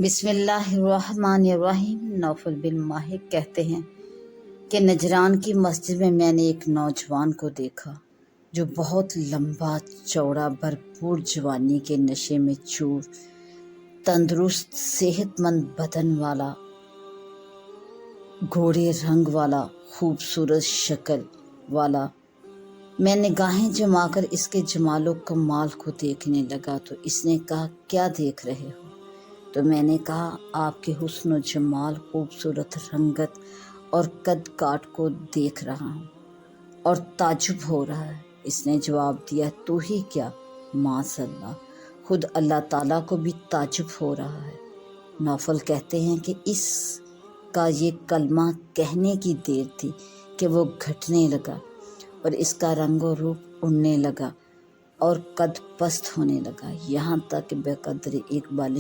بسم اللہ الرحمن الرحیم۔ نوفل بن ماہک کہتے ہیں کہ نجران کی مسجد میں نے ایک نوجوان کو دیکھا جو بہت لمبا چوڑا بھرپور جوانی کے نشے میں چور، تندرست صحت مند بدن والا، گھوڑے رنگ والا، خوبصورت شکل والا۔ میں نگاہیں جما کر اس کے جمال و کمال کو دیکھنے لگا تو اس نے کہا، کیا دیکھ رہے ہو؟ تو میں نے کہا، آپ کے حسن و جمال، خوبصورت رنگت اور قد کاٹ کو دیکھ رہا ہوں اور تعجب ہو رہا ہے۔ اس نے جواب دیا، تو ہی کیا، معاذ اللہ، خود اللہ تعالیٰ کو بھی تعجب ہو رہا ہے۔ نوفل کہتے ہیں کہ اس کا یہ کلمہ کہنے کی دیر تھی کہ وہ گھٹنے لگا اور اس کا رنگ و روپ اڑنے لگا اور قد پست ہونے لگا، یہاں تک کہ بقدر ایک بالش